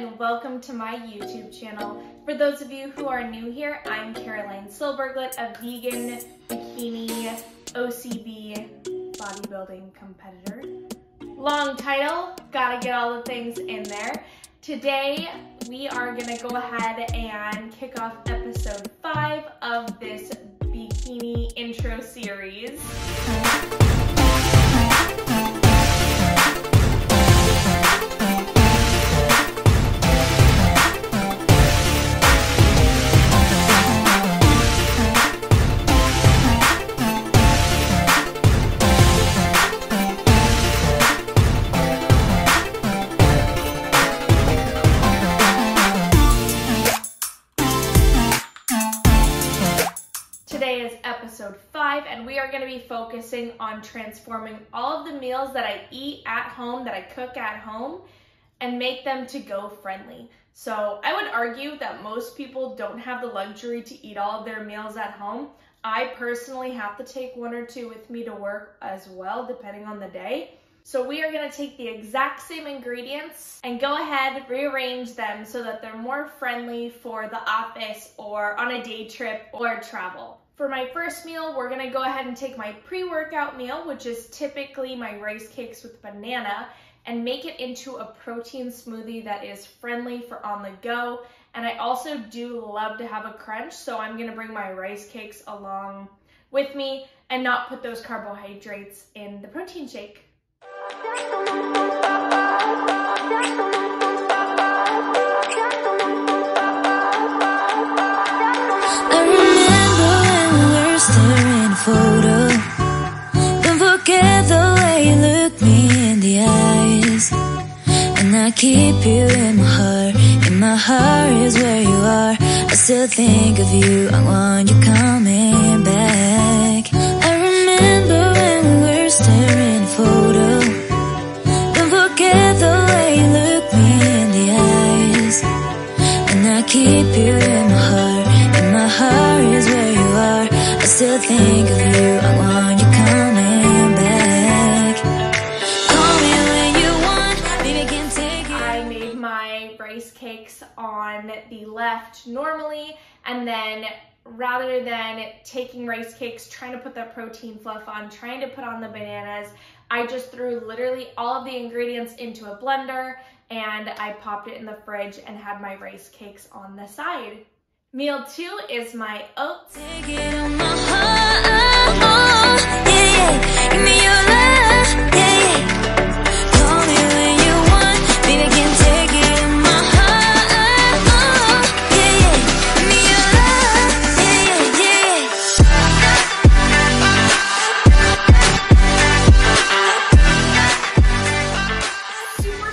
and welcome to my YouTube channel. For those of you who are new here, I'm Caroline Silberglet, a vegan, bikini, OCB, bodybuilding competitor. Long title, gotta get all the things in there. Today, we are gonna go ahead and kick off episode 5 of this bikini intro series. Today is episode 5 and we are going to be focusing on transforming all of the meals that I eat at home, that I cook at home, and make them to-go friendly. So I would argue that most people don't have the luxury to eat all of their meals at home. I personally have to take 1 or 2 with me to work as well, depending on the day. So we are going to take the exact same ingredients and go ahead, rearrange them so that they're more friendly for the office or on a day trip or travel. For my first meal, we're going to go ahead and take my pre-workout meal, which is typically my rice cakes with banana, and make it into a protein smoothie that is friendly for on the go. And I also do love to have a crunch, so I'm going to bring my rice cakes along with me and not put those carbohydrates in the protein shake. Staring photo. Don't forget the way you look me in the eyes. And I keep you in my heart. In my heart is where you are. I still think of you. I want you coming back. I remember when we were staring photo. Don't forget the way you look me in the eyes. And I keep you in my heart. In my heart is where you are. I still think of you, I want you coming back. Call me when you want, baby, can take it. I made my rice cakes on the left normally, and then rather than taking rice cakes, trying to put that protein fluff on, trying to put on the bananas, I just threw literally all of the ingredients into a blender and I popped it in the fridge and had my rice cakes on the side. Meal 2 is my oats. Take it on my heart, yeah, yeah. Give me your love, yeah, yeah. Call me when you want, baby, can take it on my heart, yeah, yeah. Give me your love, yeah, yeah, yeah.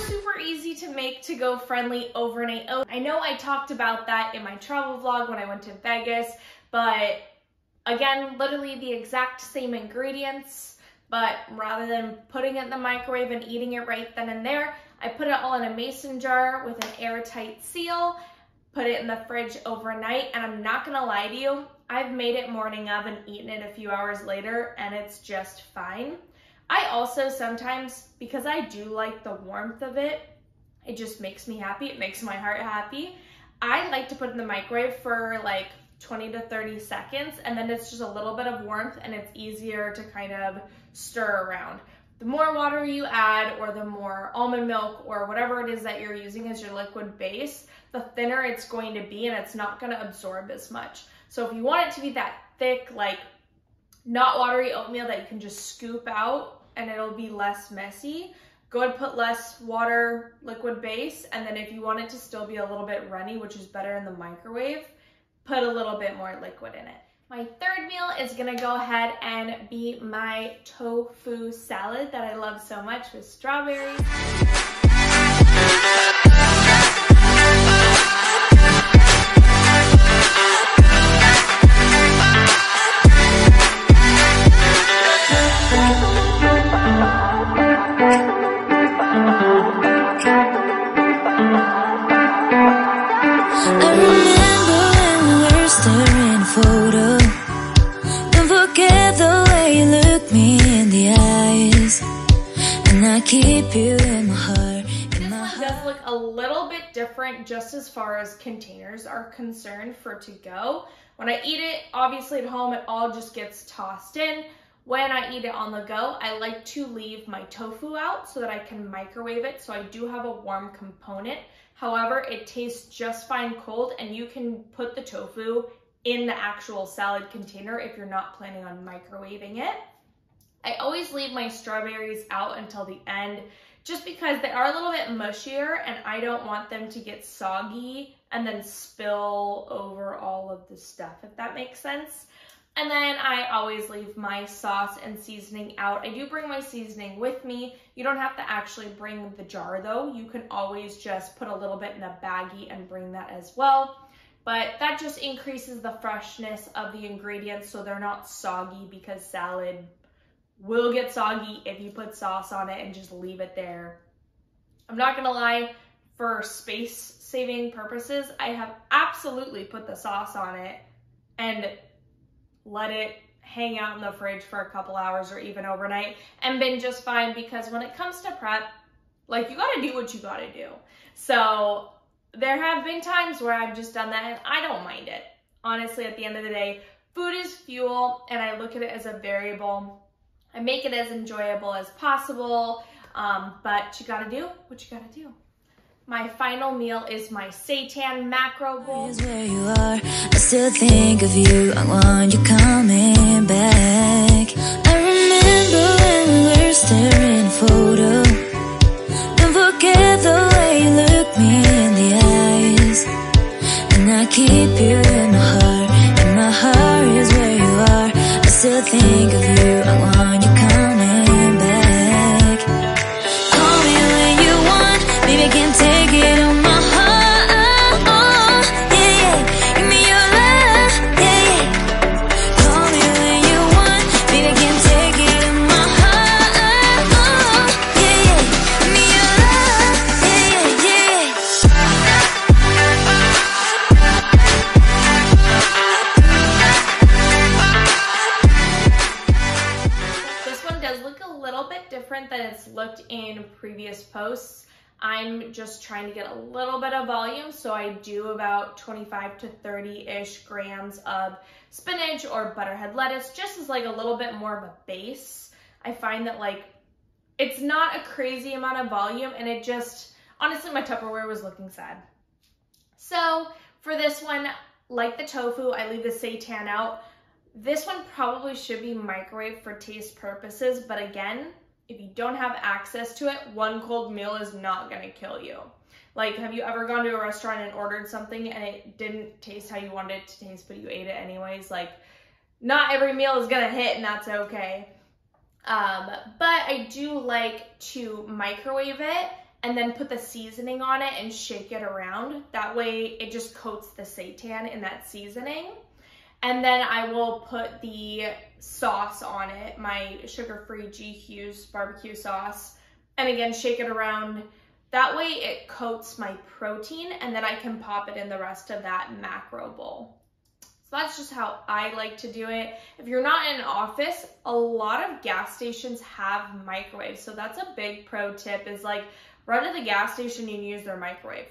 Super easy to make to-go friendly overnight oats. I know I talked about that in my travel vlog when I went to Vegas, but again, literally the exact same ingredients, but rather than putting it in the microwave and eating it right then and there, I put it all in a mason jar with an airtight seal, put it in the fridge overnight, and I'm not gonna lie to you, I've made it morning of and eaten it a few hours later, and it's just fine. I also sometimes, because I do like the warmth of it, it just makes me happy, it makes my heart happy, I like to put it in the microwave for like 20 to 30 seconds, and then it's just a little bit of warmth and it's easier to kind of stir around. The more water you add, or the more almond milk or whatever it is that you're using as your liquid base, the thinner it's going to be and it's not going to absorb as much. So if you want it to be that thick, like not watery oatmeal that you can just scoop out and it'll be less messy, go ahead and put less water, liquid base, and then if you want it to still be a little bit runny, which is better in the microwave, put a little bit more liquid in it. My third meal is gonna go ahead and be my tofu salad that I love so much with strawberries. Don't forget the way you look me in the eyes. And I keep you in my heart, in my heart. does look a little bit different just as far as containers are concerned for to go. When I eat it, obviously at home, it all just gets tossed in. When I eat it on the go, I like to leave my tofu out so that I can microwave it, so I do have a warm component. However, it tastes just fine cold, and you can put the tofu in the actual salad container if you're not planning on microwaving it. I always leave my strawberries out until the end just because they are a little bit mushier and I don't want them to get soggy and then spill over all of the stuff, if that makes sense. And then I always leave my sauce and seasoning out. I do bring my seasoning with me. You don't have to actually bring the jar though. You can always just put a little bit in a baggie and bring that as well. But that just increases the freshness of the ingredients so they're not soggy, because salad will get soggy if you put sauce on it and just leave it there. I'm not gonna lie, for space saving purposes, I have absolutely put the sauce on it and let it hang out in the fridge for a couple hours or even overnight and been just fine, because when it comes to prep, like, you gotta do what you gotta do. So there have been times where I've just done that and I don't mind it. Honestly, at the end of the day, food is fuel and I look at it as a variable. I make it as enjoyable as possible, but you gotta do what you gotta do. My final meal is my seitan macro bowl. Where you are, I still think of you. I want you coming back. I remember when we were staring a photo. Don't forget the way you look me in the eyes. And I keep you in my heart. And my heart is where you are. I still think of you. I want you coming back. Call me when you want. Baby, I can't take it on my heart. Yeah, yeah. Give me your love. Yeah, yeah. Call me when you want. Baby, I can't take it on my heart. Yeah, yeah. Give me your love. Yeah, yeah, yeah. This one does look a little bit different than it's looked in previous posts. I'm just trying to get a little bit of volume, so I do about 25 to 30-ish grams of spinach or butterhead lettuce, just as like a little bit more of a base. I find that, like, it's not a crazy amount of volume, and it just, honestly, my Tupperware was looking sad. So for this one, like the tofu, I leave the seitan out. This one probably should be microwaved for taste purposes, but again, if you don't have access to it, one cold meal is not gonna kill you. Like, have you ever gone to a restaurant and ordered something and it didn't taste how you wanted it to taste, but you ate it anyways? Like, not every meal is gonna hit, and that's okay. But I do like to microwave it and then put the seasoning on it and shake it around. That way it just coats the seitan in that seasoning. And then I will put the sauce on it, my sugar-free G. Hughes barbecue sauce, and again, shake it around. That way it coats my protein, and then I can pop it in the rest of that macro bowl. So that's just how I like to do it. If you're not in an office, a lot of gas stations have microwaves. So that's a big pro tip, is like, run to the gas station and use their microwave.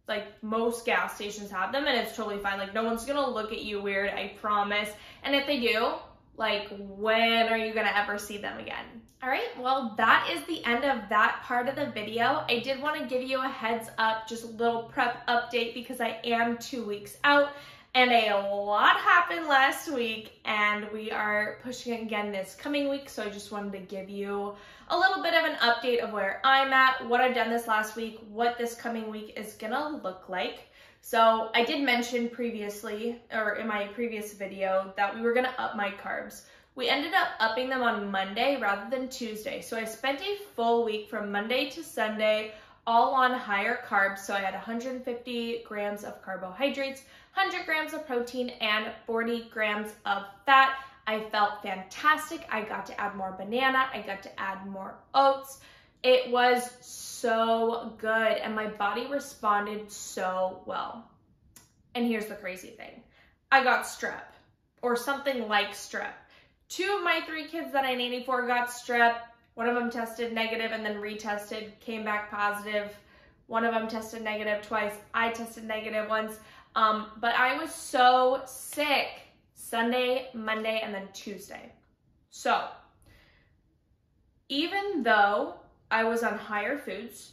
Like, most gas stations have them, and it's totally fine. Like, no one's gonna look at you weird, I promise. And if they do, like, when are you gonna ever see them again? All right, well, that is the end of that part of the video. I did want to give you a heads up, just a little prep update, because I am 2 weeks out, and a lot happened last week, and we are pushing it again this coming week. So I just wanted to give you a little bit of an update of where I'm at, what I've done this last week, what this coming week is gonna look like. So I did mention previously, or in my previous video, that we were gonna up my carbs. We ended up upping them on Monday rather than Tuesday. So I spent a full week from Monday to Sunday all on higher carbs. So I had 150 grams of carbohydrates, 100 grams of protein, and 40 grams of fat. I felt fantastic. I got to add more banana. I got to add more oats. It was so good, and my body responded so well. And here's the crazy thing. I got strep, or something like strep. 2 of my 3 kids that I nannied for got strep. One of them tested negative and then retested, came back positive. One of them tested negative twice. I tested negative once. But I was so sick Sunday, Monday, and then Tuesday. So even though I was on higher foods,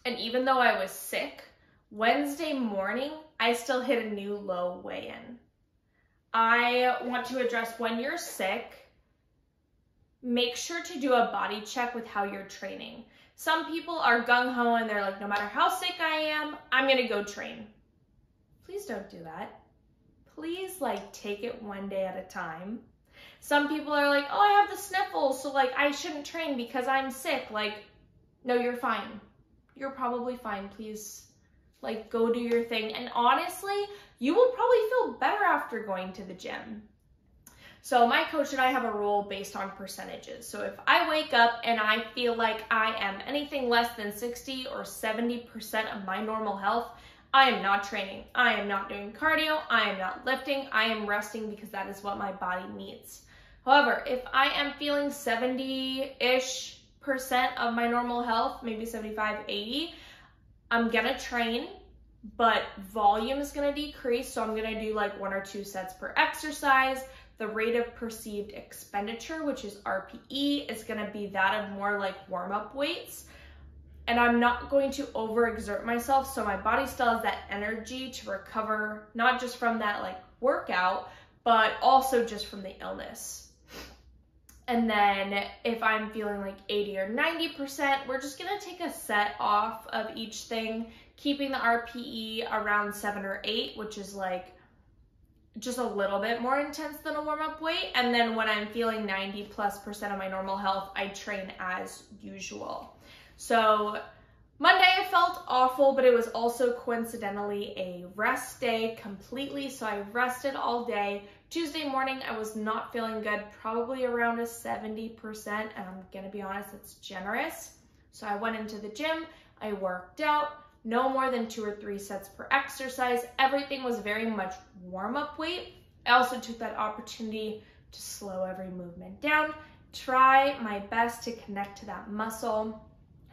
and even though I was sick, Wednesday morning, I still hit a new low weigh-in. I want to address when you're sick, make sure to do a body check with how you're training. Some people are gung-ho and they're like, no matter how sick I am, I'm gonna go train. Please don't do that. Please take it one day at a time. Some people are like, oh, I have the sniffles, so I shouldn't train because I'm sick. No, you're fine. You're probably fine. Please, go do your thing. And honestly, you will probably feel better after going to the gym. So my coach and I have a rule based on percentages. So if I wake up and I feel like I am anything less than 60 or 70% of my normal health, I am not training. I am not doing cardio. I am not lifting. I am resting because that is what my body needs. However, if I am feeling 70-ish% of my normal health, maybe 75, 80, I'm gonna train, but volume is gonna decrease. So I'm gonna do 1 or 2 sets per exercise. The rate of perceived expenditure, which is RPE, is gonna be that of more warm-up weights. And I'm not going to overexert myself, so my body still has that energy to recover, not just from that workout, but also just from the illness. And then if I'm feeling 80 or 90%, we're just gonna take a set off of each thing, keeping the RPE around 7 or 8, which is just a little bit more intense than a warm-up weight. And then when I'm feeling 90+% of my normal health, I train as usual. So Monday I felt awful, but it was also coincidentally a rest day completely. So I rested all day. Tuesday morning, I was not feeling good, probably around a 70%. And I'm gonna be honest, it's generous. So I went into the gym, I worked out, no more than 2 or 3 sets per exercise. Everything was very much warm-up weight. I also took that opportunity to slow every movement down, try my best to connect to that muscle,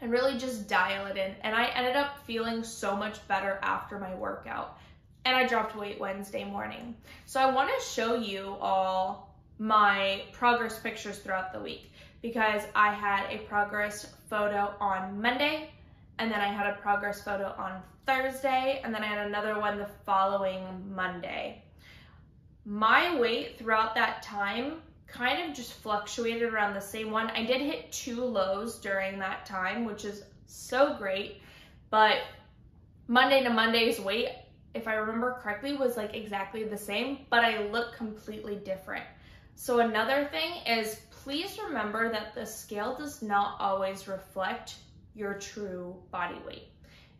and really just dial it in. And I ended up feeling so much better after my workout. And I dropped weight Wednesday morning. So I want to show you all my progress pictures throughout the week, because I had a progress photo on Monday, and then I had a progress photo on Thursday, and then I had another one the following Monday. My weight throughout that time kind of just fluctuated around the same one. I did hit 2 lows during that time, which is so great, but Monday to Monday's weight, if I remember correctly, was exactly the same, but I look completely different. So another thing is, please remember that the scale does not always reflect your true body weight.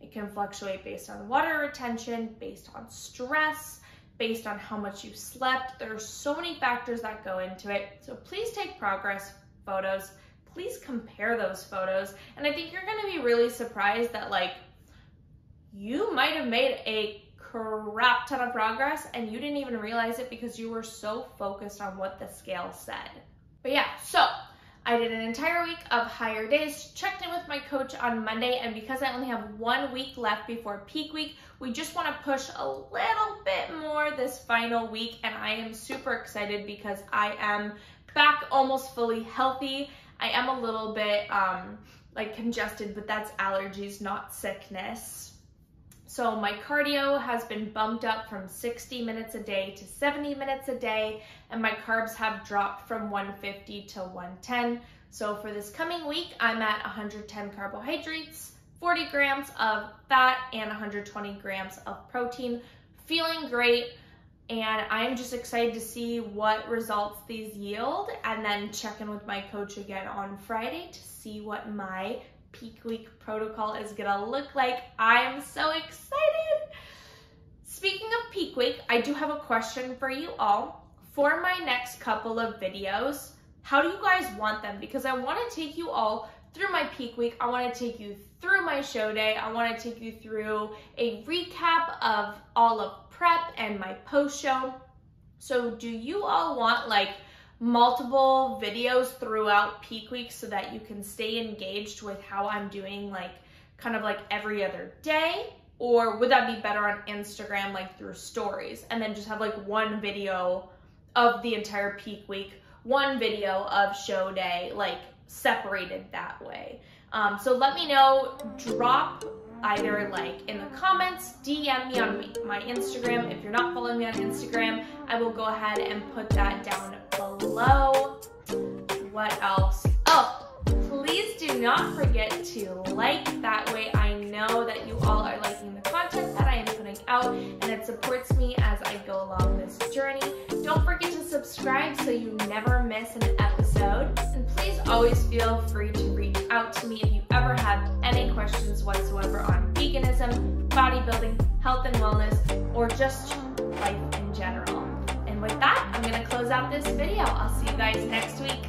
It can fluctuate based on water retention, based on stress, based on how much you slept. There are so many factors that go into it. So please take progress photos. Please compare those photos. And I think you're gonna be really surprised that you might have made a crap ton of progress and you didn't even realize it because you were so focused on what the scale said. But yeah, so I did an entire week of higher days, checked in with my coach on Monday, and because I only have 1 week left before peak week, we just want to push a little bit more this final week, and I am super excited because I am back almost fully healthy. I am a little bit congested, but that's allergies, not sickness. So my cardio has been bumped up from 60 minutes a day to 70 minutes a day, and my carbs have dropped from 150 to 110. So for this coming week, I'm at 110 carbohydrates, 40 grams of fat, and 120 grams of protein. Feeling great, and I'm just excited to see what results these yield, and then check in with my coach again on Friday to see what my peak week protocol is gonna look like. I'm so excited. Speaking of peak week, I do have a question for you all. For my next couple of videos, how do you guys want them? Because I want to take you all through my peak week. I want to take you through my show day. I want to take you through a recap of all of prep and my post show. So do you all want multiple videos throughout peak week so that you can stay engaged with how I'm doing kind of like every other day? Or would that be better on Instagram, like through stories, and then just have like one video of the entire peak week, one video of show day, like separated that way? So let me know, drop either like in the comments, DM me on my Instagram. If you're not following me on Instagram, I will go ahead and put that down below. What else? Oh, please do not forget to like. That way I know that you all are liking the content that I am putting out, and it supports me as I go along this journey. Don't forget to subscribe so you never miss an episode. And please always feel free to reach out to me if you ever have any questions whatsoever on veganism, bodybuilding, health and wellness, or just life in general. And with that, I'm going to close out this video. I'll see you guys next week.